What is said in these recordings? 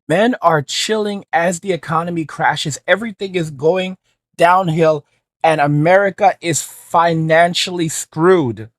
Men are chilling as the economy crashes. Everything is going downhill, and America is financially screwed.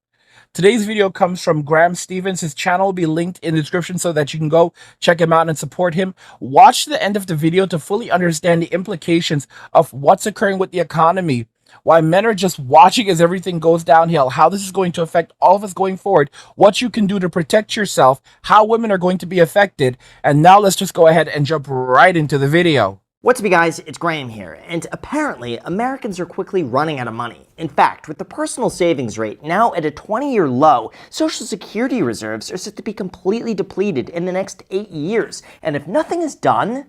Today's video comes from Graham Stevens. His channel will be linked in the description so that you can go check him out and support him. Watch the end of the video to fully understand the implications of what's occurring with the economy, why men are just watching as everything goes downhill, how this is going to affect all of us going forward, what you can do to protect yourself, how women are going to be affected. And now let's just go ahead and jump right into the video. What's up, you guys? It's Graham here, and apparently Americans are quickly running out of money. In fact, with the personal savings rate now at a 20-year low, Social Security reserves are set to be completely depleted in the next 8 years, and if nothing is done,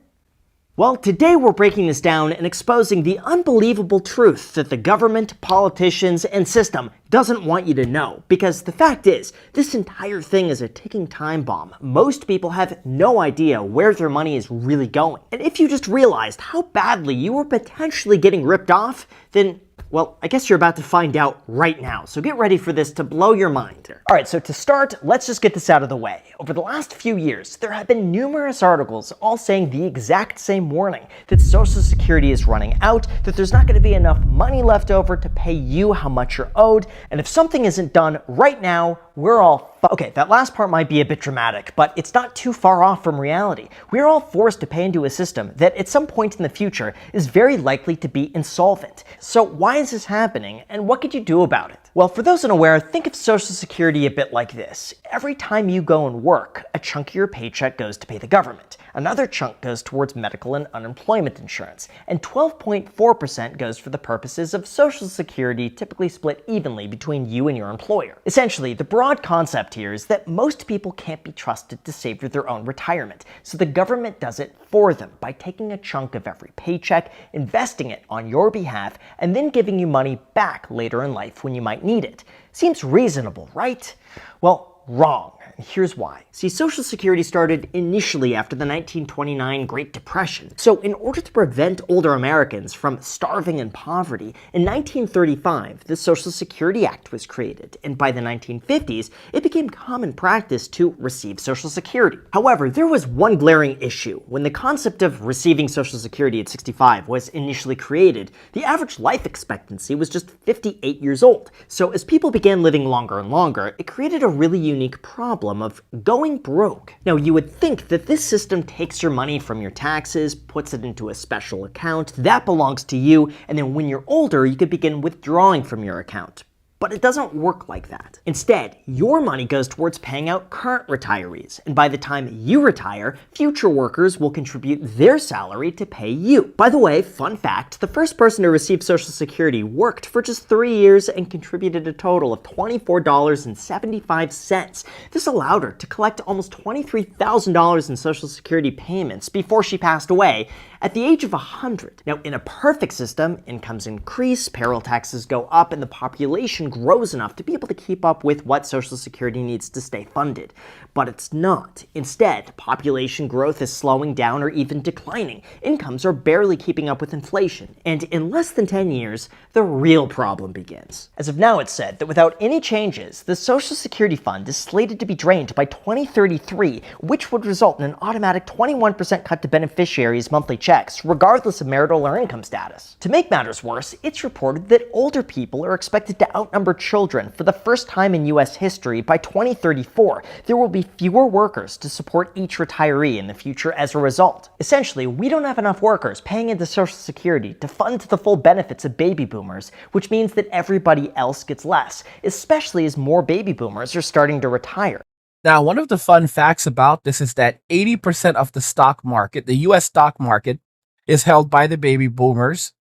well, today we're breaking this down and exposing the unbelievable truth that the government, politicians, and system doesn't want you to know. Because the fact is, this entire thing is a ticking time bomb. Most people have no idea where their money is really going. And if you just realized how badly you were potentially getting ripped off, then well, I guess you're about to find out right now, so get ready for this to blow your mind. Alright, so to start, let's just get this out of the way. Over the last few years, there have been numerous articles all saying the exact same warning, that Social Security is running out, that there's not going to be enough money left over to pay you how much you're owed, and if something isn't done right now, we're all okay, that last part might be a bit dramatic, but it's not too far off from reality. We're all forced to pay into a system that at some point in the future is very likely to be insolvent. So why is this happening, and what could you do about it? Well, for those unaware, think of Social Security a bit like this. Every time you go and work, a chunk of your paycheck goes to pay the government. Another chunk goes towards medical and unemployment insurance, and 12.4% goes for the purposes of Social Security, typically split evenly between you and your employer. Essentially, the broad concept here is that most people can't be trusted to save for their own retirement, so the government does it for them by taking a chunk of every paycheck, investing it on your behalf, and then giving you money back later in life when you might need it. Seems reasonable, right? Well, wrong. Here's why. See, Social Security started initially after the 1929 Great Depression. So in order to prevent older Americans from starving in poverty, in 1935, the Social Security Act was created, and by the 1950s, it became common practice to receive Social Security. However, there was one glaring issue. When the concept of receiving Social Security at 65 was initially created, the average life expectancy was just 58 years old. So as people began living longer and longer, it created a really unique problem of going broke. Now, you would think that this system takes your money from your taxes, puts it into a special account, that belongs to you, and then when you're older, you could begin withdrawing from your account. But it doesn't work like that. Instead, your money goes towards paying out current retirees, and by the time you retire, future workers will contribute their salary to pay you. By the way, fun fact, the first person to receive Social Security worked for just 3 years and contributed a total of $24.75. This allowed her to collect almost $23,000 in Social Security payments before she passed away at the age of 100. Now, in a perfect system, incomes increase, payroll taxes go up, and the population grows enough to be able to keep up with what Social Security needs to stay funded. But it's not. Instead, population growth is slowing down or even declining. Incomes are barely keeping up with inflation. And in less than 10 years, the real problem begins. As of now, it's said that without any changes, the Social Security fund is slated to be drained by 2033, which would result in an automatic 21% cut to beneficiaries' monthly checks, regardless of marital or income status. To make matters worse, it's reported that older people are expected to outnumber children for the first time in US history. By 2034, there will be fewer workers to support each retiree in the future as a result. Essentially, we don't have enough workers paying into Social Security to fund the full benefits of baby boomers, which means that everybody else gets less, especially as more baby boomers are starting to retire. Now, one of the fun facts about this is that 80% of the stock market, the US stock market, is held by the baby boomers.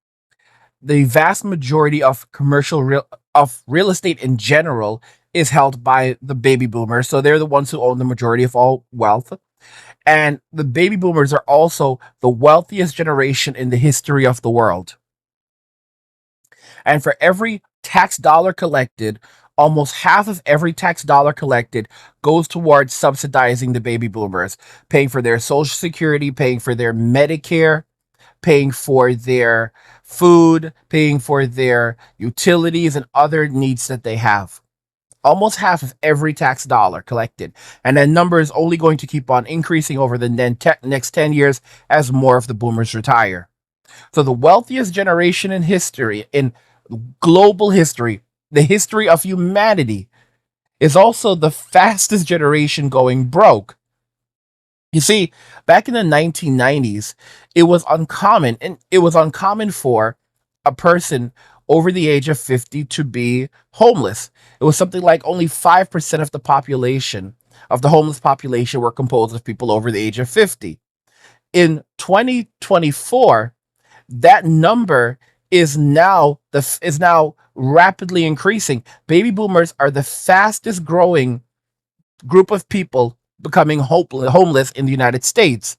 The vast majority of real estate in general is held by the baby boomers. So they're the ones who own the majority of all wealth. And the baby boomers are also the wealthiest generation in the history of the world. And for every tax dollar collected, almost half of every tax dollar collected goes towards subsidizing the baby boomers, paying for their Social Security, paying for their Medicare, paying for their food, paying for their utilities and other needs that they have. almost half of every tax dollar collected. And that number is only going to keep on increasing over the next 10 years as more of the boomers retire. So the wealthiest generation in history, in global history, the history of humanity, is also the fastest generation going broke. You see, back in the 1990s, it was uncommon for a person over the age of 50 to be homeless. It was something like only 5% of the population, of the homeless population, were composed of people over the age of 50. In 2024, that number is now rapidly increasing. Baby boomers are the fastest growing group of people becoming homeless in the United States.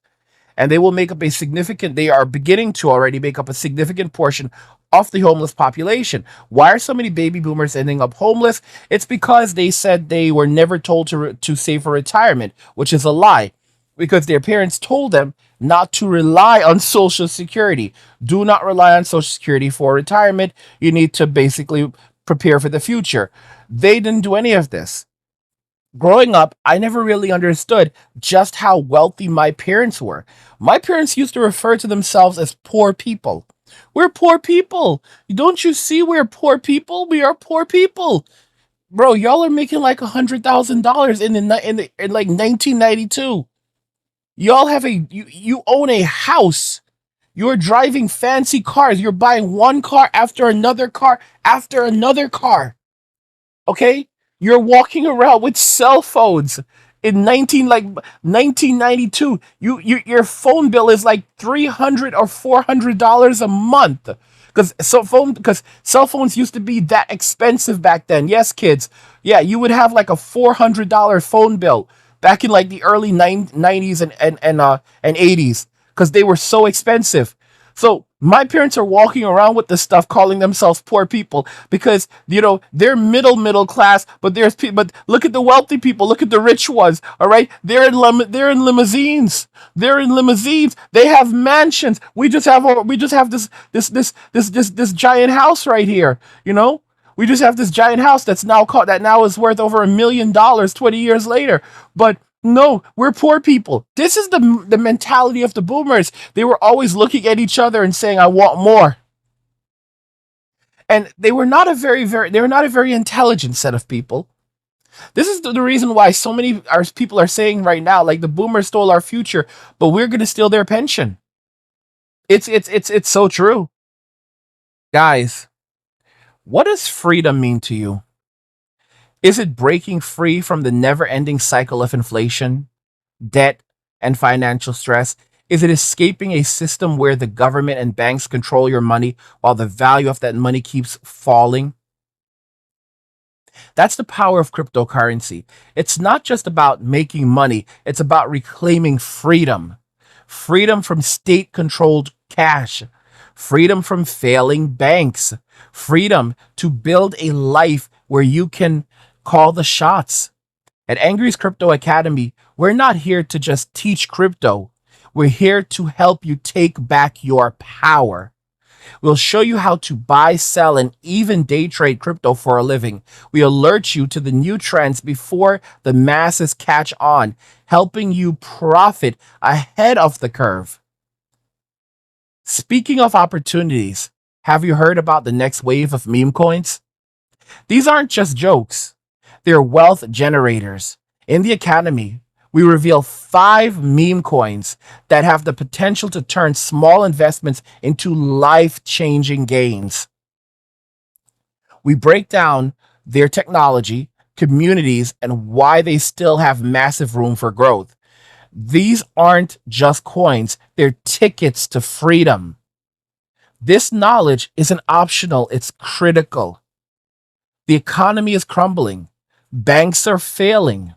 And they are beginning to already make up a significant portion of the homeless population. Why are so many baby boomers ending up homeless? It's because they said they were never told to save for retirement, which is a lie, because their parents told them not to rely on Social Security. Do not rely on Social Security for retirement. You need to basically prepare for the future. They didn't do any of this. Growing up, I never really understood just how wealthy my parents were. My parents used to refer to themselves as poor people. We're poor people. Don't you see we're poor people? We are poor people. Bro, y'all are making like $100,000 in like 1992. You own a house. You're driving fancy cars. You're buying one car after another car after another car. Okay? You're walking around with cell phones in 1992. Your phone bill is like $300 or $400 a month. Because cell phones used to be that expensive back then. Yes, kids. Yeah, you would have like a $400 phone bill back in like the early 90s and 80s, because they were so expensive. So my parents are walking around with this stuff, calling themselves poor people because they're middle class, but but look at the wealthy people, look at the rich ones. All right, they're in limousines, They have mansions. We just have this giant house right here. We just have this giant house that now is worth over $1 million 20 years later. But no, we're poor people. This is the mentality of the boomers. They were always looking at each other and saying, "I want more." And they were not a very intelligent set of people. This is the reason why so many our people are saying right now, like, the boomers stole our future, but we're going to steal their pension. It's so true. Guys, what does freedom mean to you? Is it breaking free from the never-ending cycle of inflation, debt, and financial stress? Is it escaping a system where the government and banks control your money while the value of that money keeps falling? That's the power of cryptocurrency. It's not just about making money, it's about reclaiming freedom. Freedom from state controlled cash, freedom from failing banks, freedom to build a life where you can call the shots. At Angry's Crypto Academy, we're not here to just teach crypto. We're here to help you take back your power. We'll show you how to buy, sell, and even day trade crypto for a living. We alert you to the new trends before the masses catch on, helping you profit ahead of the curve. Speaking of opportunities, have you heard about the next wave of meme coins? These aren't just jokes. They're wealth generators. In the Academy, we reveal 5 meme coins that have the potential to turn small investments into life-changing gains. We break down their technology, communities, and why they still have massive room for growth. These aren't just coins, they're tickets to freedom. This knowledge isn't optional, it's critical. The economy is crumbling, banks are failing,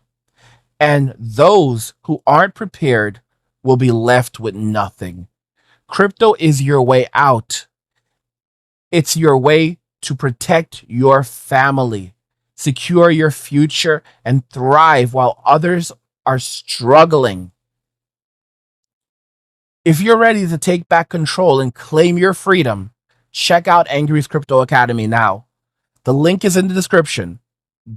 and those who aren't prepared will be left with nothing. Crypto is your way out. It's your way to protect your family, secure your future, and thrive while others are struggling. If you're ready to take back control and claim your freedom, check out Angry's Crypto Academy now. The link is in the description.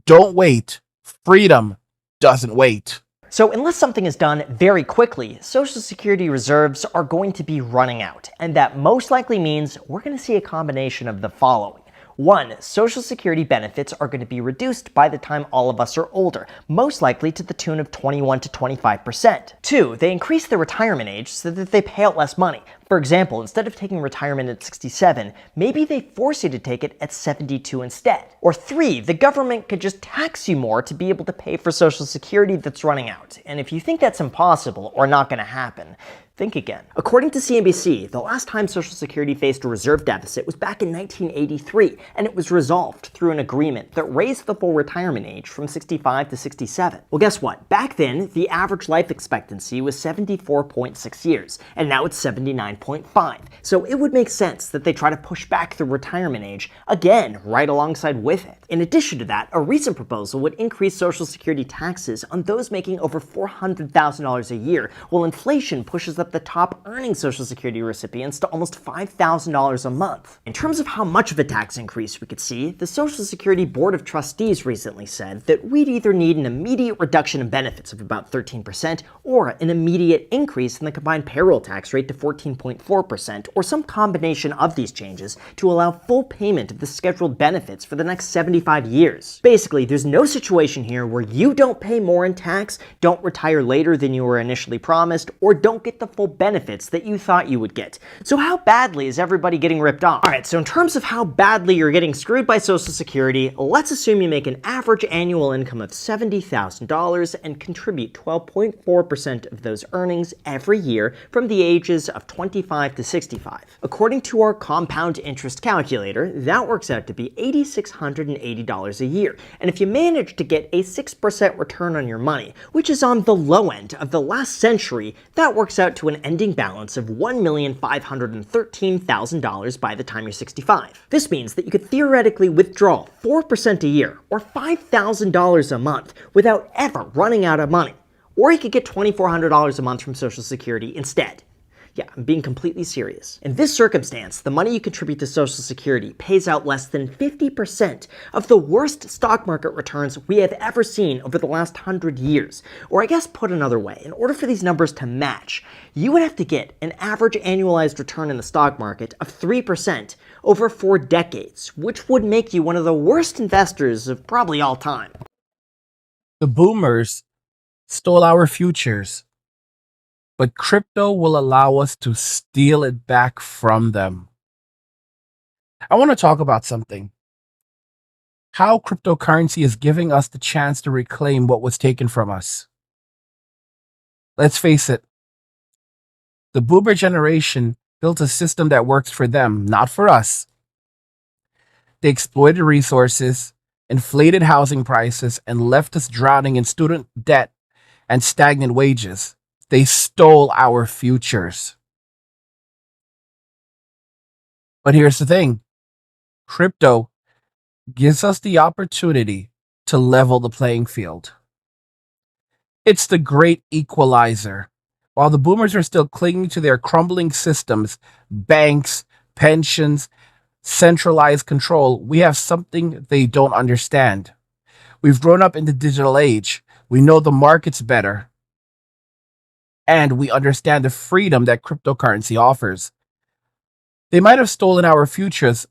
Don't wait. Freedom doesn't wait. So unless something is done very quickly, Social Security reserves are going to be running out. And that most likely means we're going to see a combination of the following. One, Social Security benefits are going to be reduced by the time all of us are older, most likely to the tune of 21 to 25%. Two, they increase the retirement age so that they pay out less money. For example, instead of taking retirement at 67, maybe they force you to take it at 72 instead. Or three, the government could just tax you more to be able to pay for Social Security that's running out. And if you think that's impossible or not going to happen, think again. According to CNBC, the last time Social Security faced a reserve deficit was back in 1983, and it was resolved through an agreement that raised the full retirement age from 65 to 67. Well, guess what? Back then, the average life expectancy was 74.6 years, and now it's 79.5. So it would make sense that they try to push back the retirement age again right alongside with it. In addition to that, a recent proposal would increase Social Security taxes on those making over $400,000 a year, while inflation pushes up the top earning Social Security recipients to almost $5,000 a month. In terms of how much of a tax increase we could see, the Social Security Board of Trustees recently said that we'd either need an immediate reduction in benefits of about 13% or an immediate increase in the combined payroll tax rate to 14.4%, or some combination of these changes to allow full payment of the scheduled benefits for the next 75 years. Basically, there's no situation here where you don't pay more in tax, don't retire later than you were initially promised, or don't get the full benefits that you thought you would get. So how badly is everybody getting ripped off? Alright, so in terms of how badly you're getting screwed by Social Security, let's assume you make an average annual income of $70,000 and contribute 12.4% of those earnings every year from the ages of 25 to 65. According to our compound interest calculator, that works out to be $8,680 a year. And if you manage to get a 6% return on your money, which is on the low end of the last century, that works out to an ending balance of $1,513,000 by the time you're 65. This means that you could theoretically withdraw 4% a year, or $5,000 a month, without ever running out of money. Or you could get $2,400 a month from Social Security instead. Yeah, I'm being completely serious. In this circumstance, the money you contribute to Social Security pays out less than 50% of the worst stock market returns we have ever seen over the last 100 years. Or I guess put another way, in order for these numbers to match, you would have to get an average annualized return in the stock market of 3% over 4 decades, which would make you one of the worst investors of probably all time. The boomers stole our futures, but crypto will allow us to steal it back from them. I want to talk about something. How cryptocurrency is giving us the chance to reclaim what was taken from us. Let's face it, the boomer generation built a system that works for them, not for us. They exploited resources, inflated housing prices, and left us drowning in student debt and stagnant wages. They stole our futures. But here's the thing. Crypto gives us the opportunity to level the playing field. It's the great equalizer. While the boomers are still clinging to their crumbling systems, banks, pensions, centralized control, we have something they don't understand. We've grown up in the digital age. We know the markets better. And we understand the freedom that cryptocurrency offers. They might have stolen our futures,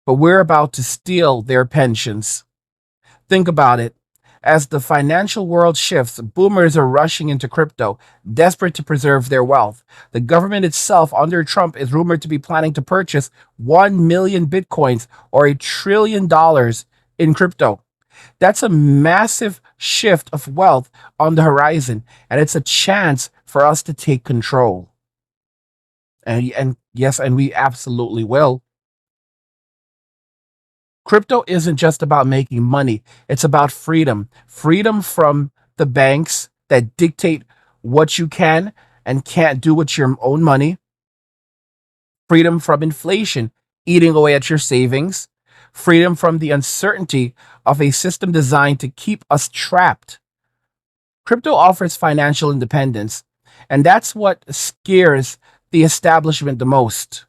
but we're about to steal their pensions. Think about it. As the financial world shifts, boomers are rushing into crypto, desperate to preserve their wealth. The government itself, under Trump, is rumored to be planning to purchase 1 million bitcoins or $1 trillion in crypto. That's a massive shift of wealth on the horizon, and it's a chance for us to take control. And yes, and we absolutely will. Crypto isn't just about making money. It's about freedom. Freedom from the banks that dictate what you can and can't do with your own money. Freedom from inflation, eating away at your savings. Freedom from the uncertainty of a system designed to keep us trapped. Crypto offers financial independence, and that's what scares the establishment the most.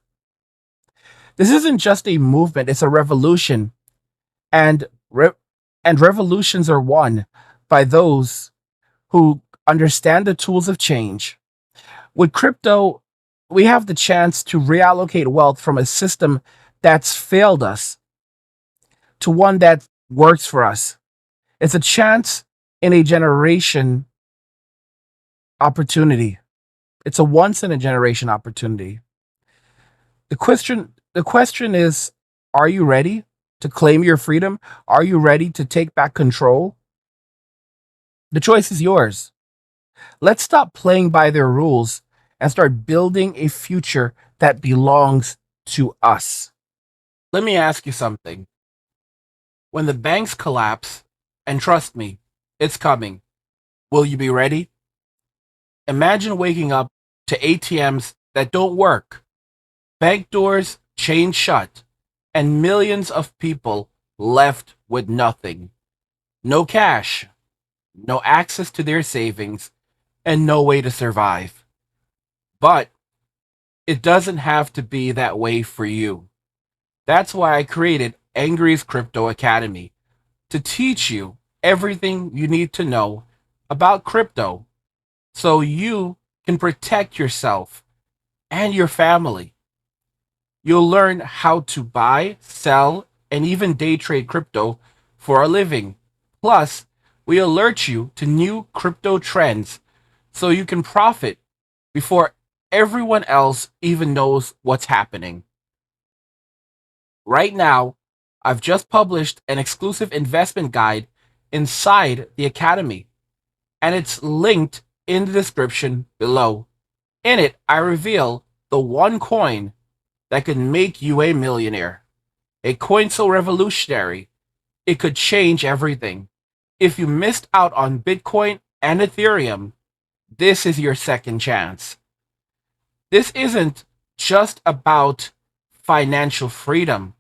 This isn't just a movement, it's a revolution. And And revolutions are won by those who understand the tools of change. With crypto, we have the chance to reallocate wealth from a system that's failed us to one that works for us. It's a chance in a generation opportunity. It's a once in a generation opportunity. The question is, are you ready to claim your freedom? Are you ready to take back control? The choice is yours. Let's stop playing by their rules and start building a future that belongs to us. Let me ask you something. When the banks collapse, and trust me, it's coming, will you be ready? Imagine waking up to ATMs that don't work, bank doors chained shut, and millions of people left with nothing. No cash, no access to their savings, and no way to survive. But it doesn't have to be that way for you. That's why I created Angry's Crypto Academy to teach you everything you need to know about crypto so you can protect yourself and your family. You'll learn how to buy, sell, and even day trade crypto for a living. Plus, we alert you to new crypto trends so you can profit before everyone else even knows what's happening. Right now, I've just published an exclusive investment guide inside the Academy, and it's linked in the description below. In it, I reveal the one coin that could make you a millionaire. A coin so revolutionary, it could change everything. If you missed out on Bitcoin and Ethereum, this is your second chance. This isn't just about financial freedom,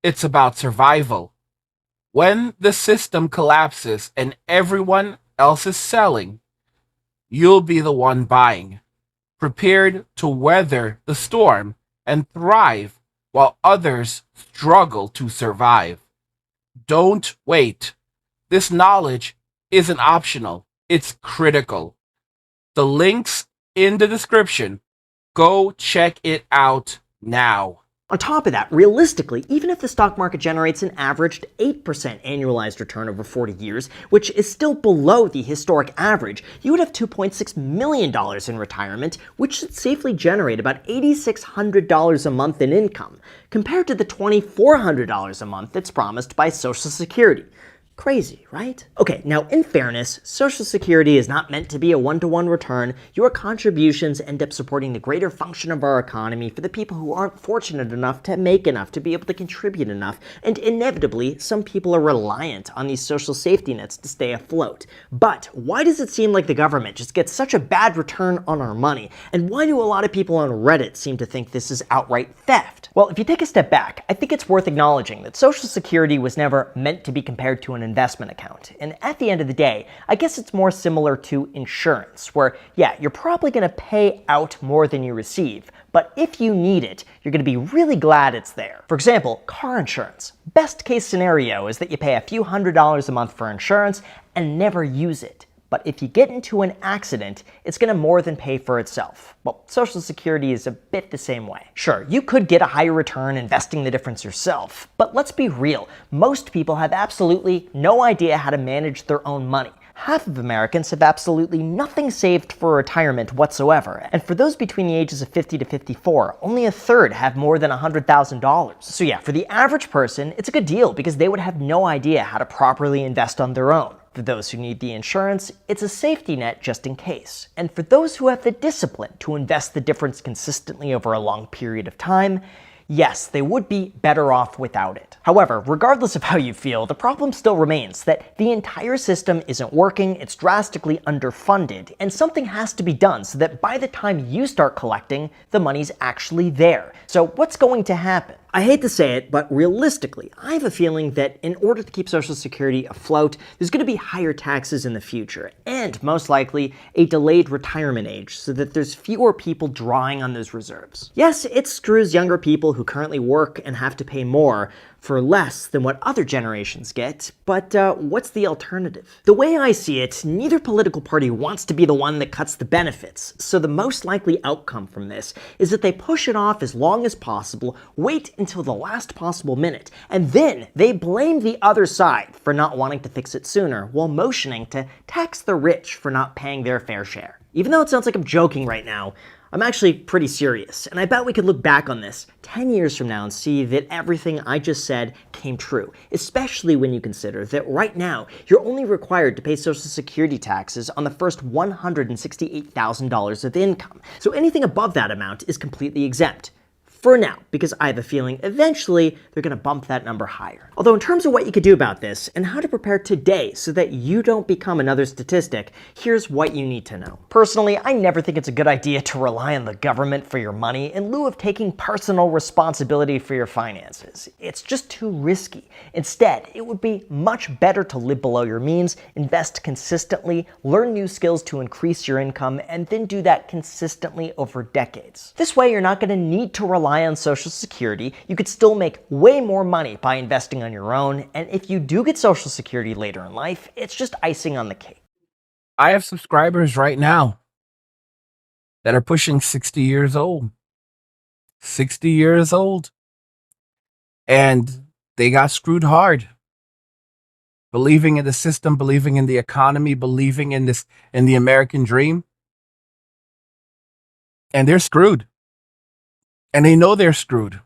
it's about survival. When the system collapses and everyone else is selling, you'll be the one buying, prepared to weather the storm and thrive while others struggle to survive. Don't wait. This knowledge isn't optional, it's critical. The link's in the description. Go check it out now. On top of that, realistically, even if the stock market generates an averaged 8% annualized return over 40 years, which is still below the historic average, you would have $2.6 million in retirement, which should safely generate about $8,600 a month in income, compared to the $2,400 a month that's promised by Social Security. Crazy, right? Okay, now in fairness, Social Security is not meant to be a one-to-one return. Your contributions end up supporting the greater function of our economy for the people who aren't fortunate enough to make enough to be able to contribute enough, and inevitably, some people are reliant on these social safety nets to stay afloat. But why does it seem like the government just gets such a bad return on our money? And why do a lot of people on Reddit seem to think this is outright theft? Well, if you take a step back, I think it's worth acknowledging that Social Security was never meant to be compared to an investment account. And at the end of the day, I guess it's more similar to insurance, where, yeah, you're probably going to pay out more than you receive, but if you need it, you're going to be really glad it's there. For example, car insurance. Best case scenario is that you pay a few $100s a month for insurance and never use it. But if you get into an accident, it's going to more than pay for itself. Well, Social Security is a bit the same way. Sure, you could get a higher return investing the difference yourself, but let's be real, most people have absolutely no idea how to manage their own money. Half of Americans have absolutely nothing saved for retirement whatsoever, and for those between the ages of 50 to 54, only a third have more than $100,000. So yeah, for the average person, it's a good deal because they would have no idea how to properly invest on their own. For those who need the insurance, it's a safety net just in case. And for those who have the discipline to invest the difference consistently over a long period of time, yes, they would be better off without it. However, regardless of how you feel, the problem still remains that the entire system isn't working, it's drastically underfunded, and something has to be done so that by the time you start collecting, the money's actually there. So what's going to happen? I hate to say it, but realistically, I have a feeling that in order to keep Social Security afloat, there's going to be higher taxes in the future, and most likely a delayed retirement age so that there's fewer people drawing on those reserves. Yes, it screws younger people who currently work and have to pay more for less than what other generations get, but what's the alternative? The way I see it, neither political party wants to be the one that cuts the benefits, so the most likely outcome from this is that they push it off as long as possible, wait until the last possible minute, and then they blame the other side for not wanting to fix it sooner, while motioning to tax the rich for not paying their fair share. Even though it sounds like I'm joking right now, I'm actually pretty serious, and I bet we could look back on this 10 years from now and see that everything I just said came true, especially when you consider that right now, you're only required to pay Social Security taxes on the first $168,000 of income, so anything above that amount is completely exempt. For now, because I have a feeling eventually they're going to bump that number higher. Although in terms of what you could do about this and how to prepare today so that you don't become another statistic, here's what you need to know. Personally, I never think it's a good idea to rely on the government for your money in lieu of taking personal responsibility for your finances. It's just too risky. Instead, it would be much better to live below your means, invest consistently, learn new skills to increase your income, and then do that consistently over decades. This way, you're not going to need to rely on Social Security. You could still make way more money by investing on your own, and if you do get Social Security later in life, it's just icing on the cake. I have subscribers right now that are pushing 60 years old. 60 years old. And they got screwed hard. Believing in the system, believing in the economy, believing in the American dream. And they're screwed. And they know they're screwed.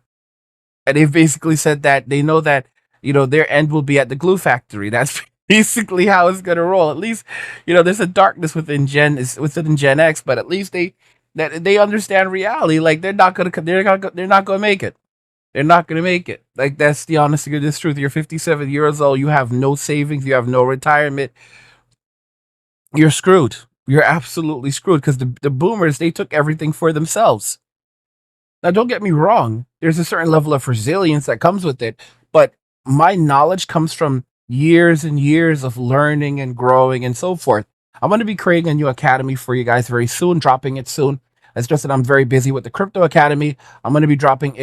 And they've basically said that they know that, their end will be at the glue factory. That's basically how it's gonna roll. At least, there's a darkness within Gen X, but at least they understand reality. Like they're not gonna make it. They're not gonna make it. Like that's the honest to goodness truth. You're 57 years old. You have no savings. You have no retirement. You're screwed. You're absolutely screwed because the boomers, they took everything for themselves. Now, don't get me wrong. There's a certain level of resilience that comes with it, but my knowledge comes from years and years of learning and growing and so forth. I'm going to be creating a new academy for you guys very soon, dropping it soon. It's just that I'm very busy with the Crypto Academy. I'm going to be dropping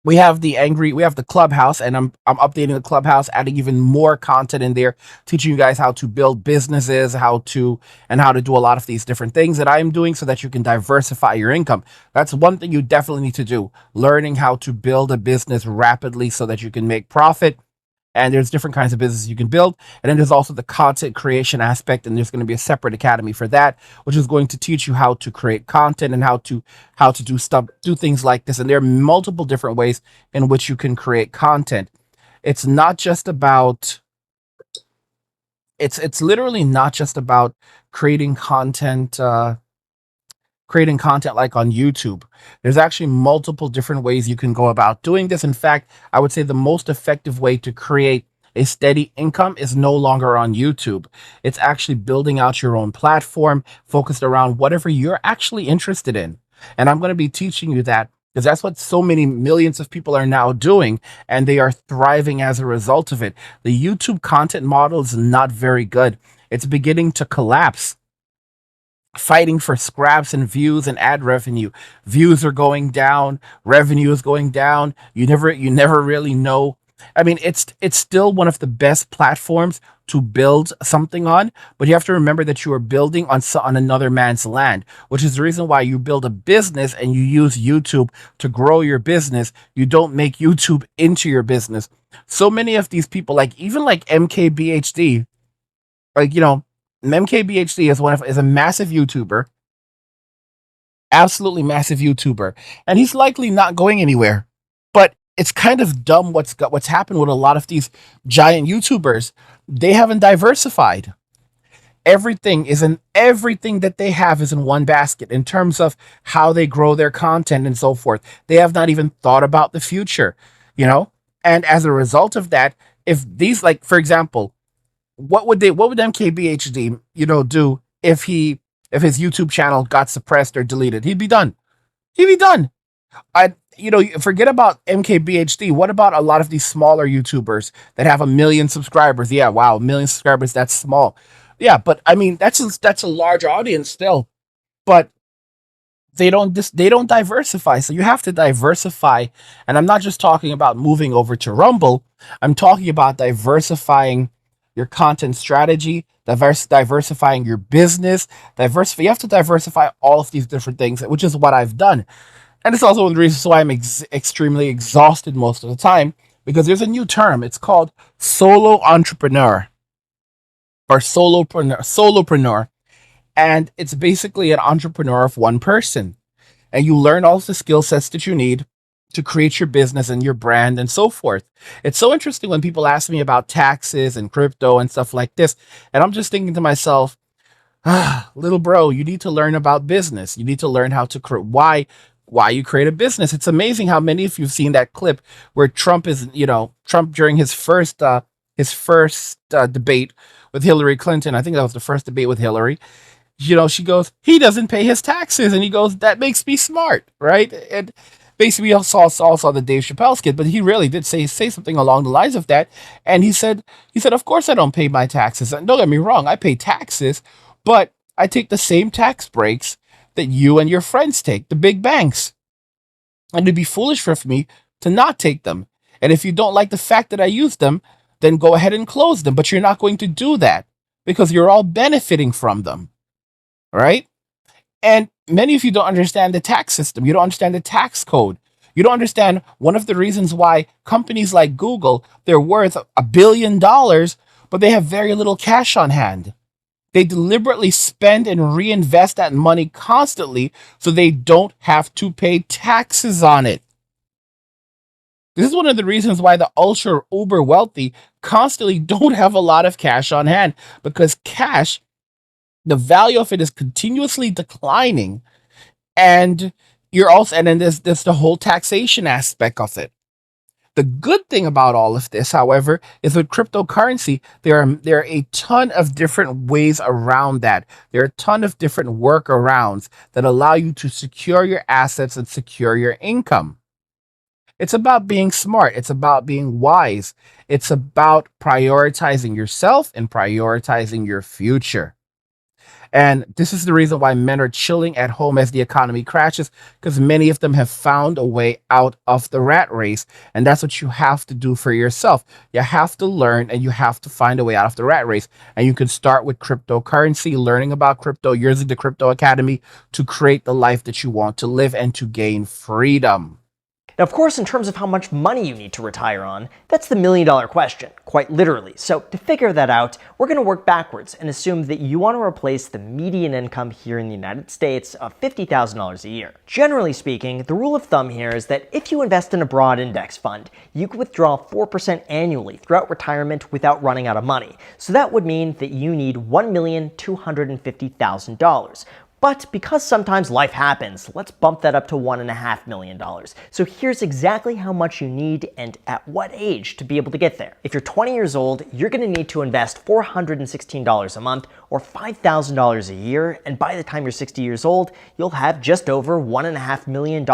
we have the clubhouse, and I'm updating the clubhouse, adding even more content in there, teaching you guys how to build businesses, how to do a lot of these different things that I'm doing so that you can diversify your income. That's one thing you definitely need to do, learning how to build a business rapidly so that you can make profit. And there's different kinds of businesses you can build. And then there's also the content creation aspect. And there's going to be a separate academy for that, which is going to teach you how to create content and how to do things like this. And there are multiple different ways in which you can create content. It's not just about, it's literally not just about creating content, like on YouTube. There's actually multiple different ways you can go about doing this. In fact, I would say the most effective way to create a steady income is no longer on YouTube. It's actually building out your own platform focused around whatever you're actually interested in. And I'm going to be teaching you that because that's what so many millions of people are now doing, and they are thriving as a result of it. The YouTube content model is not very good. It's beginning to collapse, fighting for scraps and views and ad revenue. Views are going down, revenue is going down. You never really know. I mean, it's still one of the best platforms to build something on, but you have to remember that you are building on another man's land, which is the reason why you build a business and you use YouTube to grow your business. You don't make YouTube into your business. So many of these people, even MKBHD, MKBHD is a massive YouTuber, absolutely massive YouTuber, and he's likely not going anywhere. But it's kind of dumb what's happened with a lot of these giant YouTubers. They haven't diversified. Everything that they have is in one basket in terms of how they grow their content and so forth. They have not even thought about the future, And as a result of that, if these, for example, what would MKBHD, do if his YouTube channel got suppressed or deleted? He'd be done. Forget about MKBHD. What about a lot of these smaller YouTubers that have 1 million subscribers? Yeah, wow, 1 million subscribers, that's small. Yeah, but I mean, that's a large audience still. But they don't diversify. So you have to diversify, and I'm not just talking about moving over to Rumble. I'm talking about diversifying your content strategy, diversifying your business, diversify. You have to diversify all of these different things, which is what I've done. And it's also one of the reasons why I'm extremely exhausted most of the time, because there's a new term. It's called solo entrepreneur or solopreneur. And it's basically an entrepreneur of one person. And you learn all of the skill sets that you need to create your business and your brand and so forth. It's so interesting when people ask me about taxes and crypto and stuff like this. And I'm just thinking to myself, little bro, you need to learn about business. You need to learn how to why you create a business. It's amazing how many of you've seen that clip where Trump during his first debate with Hillary Clinton. I think that was the first debate with Hillary. She goes, he doesn't pay his taxes, and he goes, that makes me smart, right? And basically, I saw the Dave Chappelle skit, but he really did say something along the lines of that. And he said, of course I don't pay my taxes. And don't get me wrong, I pay taxes, but I take the same tax breaks that you and your friends take, the big banks. And it'd be foolish for me to not take them. And if you don't like the fact that I use them, then go ahead and close them. But you're not going to do that because you're all benefiting from them, right? And many of you don't understand the tax system. You don't understand the tax code. You don't understand one of the reasons why companies like Google, they're worth $1 billion, but they have very little cash on hand. They deliberately spend and reinvest that money constantly so they don't have to pay taxes on it. This is one of the reasons why the ultra uber wealthy constantly don't have a lot of cash on hand, because cash, the value of it is continuously declining, and then there's the whole taxation aspect of it. The good thing about all of this, however, is with cryptocurrency, there are a ton of different ways around that. There are a ton of different workarounds that allow you to secure your assets and secure your income. It's about being smart. It's about being wise. It's about prioritizing yourself and prioritizing your future. And this is the reason why men are chilling at home as the economy crashes, because many of them have found a way out of the rat race. And that's what you have to do for yourself. You have to learn and you have to find a way out of the rat race. And you can start with cryptocurrency, learning about crypto, using the Crypto Academy to create the life that you want to live and to gain freedom. Now, of course, in terms of how much money you need to retire on, that's the million-dollar question, quite literally. So to figure that out, we're going to work backwards and assume that you want to replace the median income here in the United States of $50,000 a year. Generally speaking, the rule of thumb here is that if you invest in a broad index fund, you can withdraw 4% annually throughout retirement without running out of money. So that would mean that you need $1,250,000. But because sometimes life happens, let's bump that up to $1.5 million. So here's exactly how much you need and at what age to be able to get there. If you're 20 years old, you're going to need to invest $416 a month or $5,000 a year, and by the time you're 60 years old, you'll have just over $1.5 million.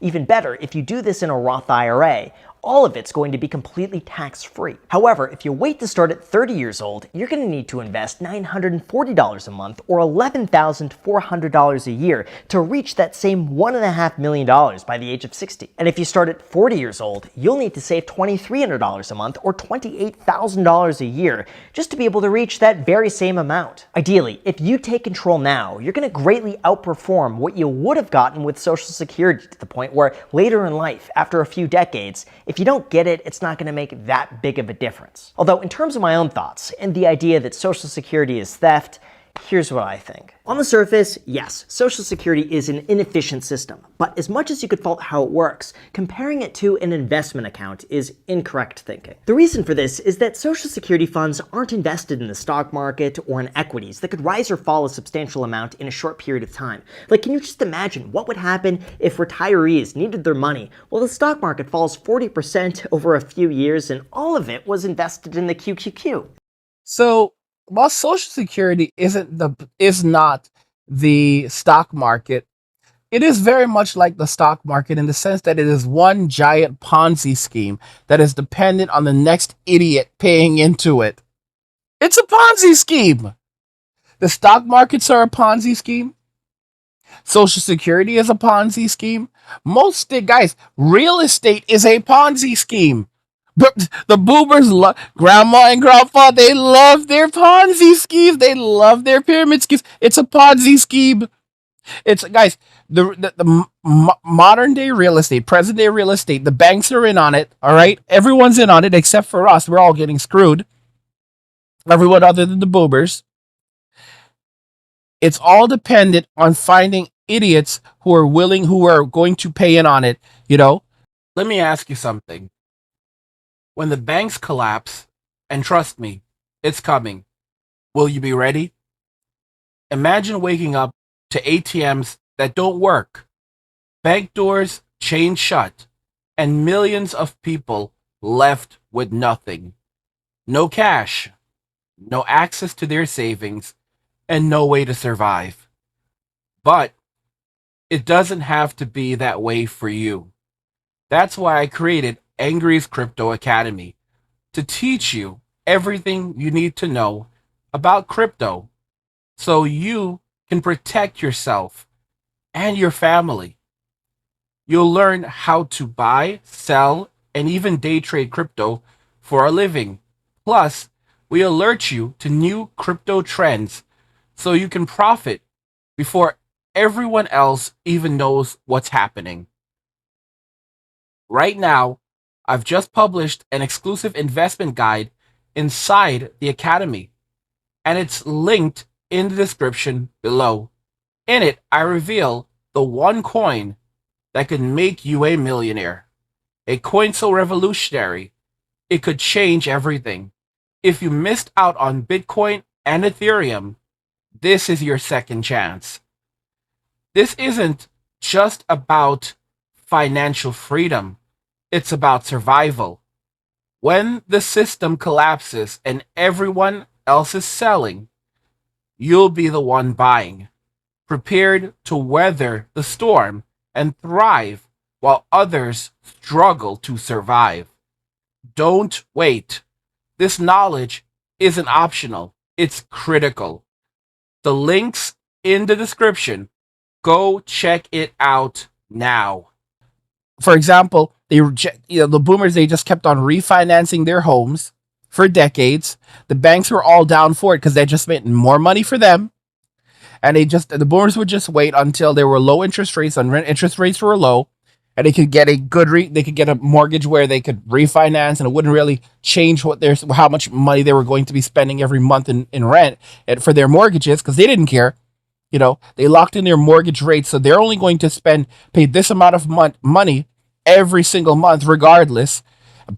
Even better, if you do this in a Roth IRA, all of it's going to be completely tax-free. However, if you wait to start at 30 years old, you're going to need to invest $940 a month or $11,400 a year to reach that same $1.5 million by the age of 60. And if you start at 40 years old, you'll need to save $2,300 a month or $28,000 a year just to be able to reach that very same amount. Ideally, if you take control now, you're going to greatly outperform what you would have gotten with Social Security, to the point where later in life, after a few decades, if you don't get it, it's not going to make that big of a difference. Although in terms of my own thoughts and the idea that Social Security is theft, here's what I think. On the surface, yes, Social Security is an inefficient system, but as much as you could fault how it works, comparing it to an investment account is incorrect thinking. The reason for this is that Social Security funds aren't invested in the stock market or in equities that could rise or fall a substantial amount in a short period of time. Like, can you just imagine what would happen if retirees needed their money? Well, the stock market falls 40% over a few years and all of it was invested in the QQQ. So while Social Security is not the stock market, it is very much like the stock market in the sense that it is one giant Ponzi scheme that is dependent on the next idiot paying into it. It's a Ponzi scheme. The stock markets are a Ponzi scheme. Social Security is a Ponzi scheme. Guys, real estate is a Ponzi scheme. But the boomers, grandma and grandpa, they love their Ponzi schemes. They love their pyramid schemes. It's a Ponzi scheme. It's guys, the modern day real estate, present day real estate. The banks are in on it. All right, everyone's in on it except for us. We're all getting screwed. Everyone other than the boomers. It's all dependent on finding idiots who are going to pay in on it. You know. Let me ask you something. When the banks collapse, and trust me, it's coming. Will you be ready? Imagine waking up to ATMs that don't work, bank doors chained shut, and millions of people left with nothing. No cash, no access to their savings, and no way to survive. But it doesn't have to be that way for you. That's why I created Angry's Crypto Academy to teach you everything you need to know about crypto so you can protect yourself and your family. You'll learn how to buy, sell, and even day trade crypto for a living. Plus, we alert you to new crypto trends so you can profit before everyone else even knows what's happening. Right now, I've just published an exclusive investment guide inside the Academy, and it's linked in the description below. In it, I reveal the one coin that could make you a millionaire. A coin so revolutionary, it could change everything. If you missed out on Bitcoin and Ethereum, this is your second chance. This isn't just about financial freedom, it's about survival. When the system collapses and everyone else is selling, you'll be the one buying, prepared to weather the storm and thrive while others struggle to survive. Don't wait. This knowledge isn't optional, it's critical. The link's in the description. Go check it out now. For example, the boomers, they just kept on refinancing their homes for decades. The banks were all down for it because they just made more money for them, and the boomers would just wait until there were low interest rates on rent. Interest rates were low, and they could get they could get a mortgage where they could refinance, and it wouldn't really change how much money they were going to be spending every month in rent and for their mortgages because they didn't care. They locked in their mortgage rates, so they're only going to pay this amount of money every single month, regardless.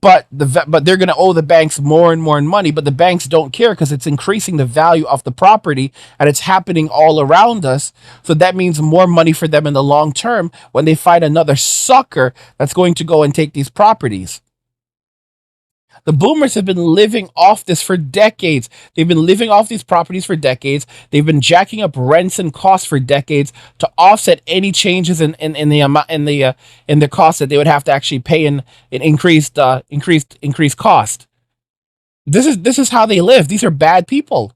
But they're going to owe the banks more and more money. But the banks don't care because it's increasing the value of the property, and it's happening all around us. So that means more money for them in the long term when they find another sucker that's going to go and take these properties. The boomers have been living off this for decades. They've been living off these properties for decades. They've been jacking up rents and costs for decades to offset any changes in the amount in the cost that they would have to actually pay in increased cost. This is how they live. These are bad people.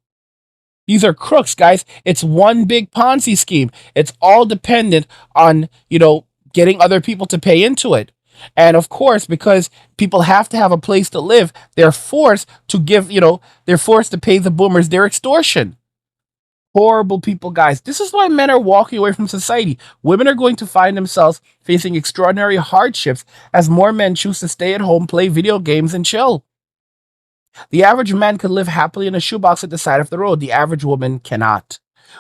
These are crooks, guys. It's one big Ponzi scheme. It's all dependent on getting other people to pay into it. And of course, because people have to have a place to live, they're forced to they're forced to pay the boomers their extortion. Horrible people, guys. This is why men are walking away from society. Women are going to find themselves facing extraordinary hardships as more men choose to stay at home, play video games, and chill. The average man could live happily in a shoebox at the side of the road. The average woman cannot.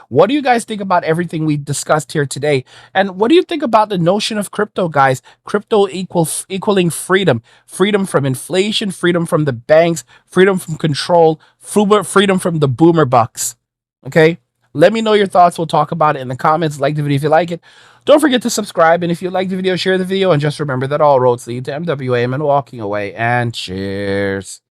What do you guys think about everything we discussed here today? And what do you think about the notion of crypto, guys? Crypto equaling freedom. Freedom from inflation, freedom from the banks, freedom from control, freedom from the boomer bucks. Okay? Let me know your thoughts. We'll talk about it in the comments. Like the video if you like it. Don't forget to subscribe. And if you like the video, share the video. And just remember that all roads lead to MWAM and walking away. And cheers.